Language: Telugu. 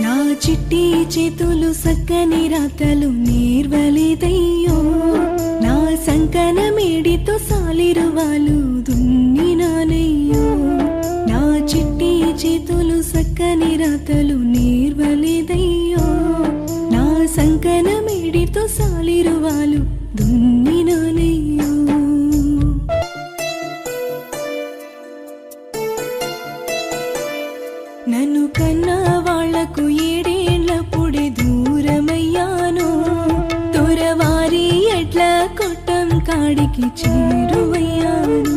నా చిట్టి చేతులు సక్కని రాతలు నేర్వలేదయ్యో నా సంకన మేడితో సాలిరువాలు దున్నినానయ్యో నా చిట్టి చేతులు సక్కని రాతలు నేర్వలేదయ్యో నా సంకన మేడితో సాలిరువాలు దున్నినానయ్యో నన్ను కన్నా వాళ్లకు ఏడేళ్లప్పుడే దూరమయ్యాను దూరవారి ఎట్లా కొట్టం కాడికి చేరువయ్యాను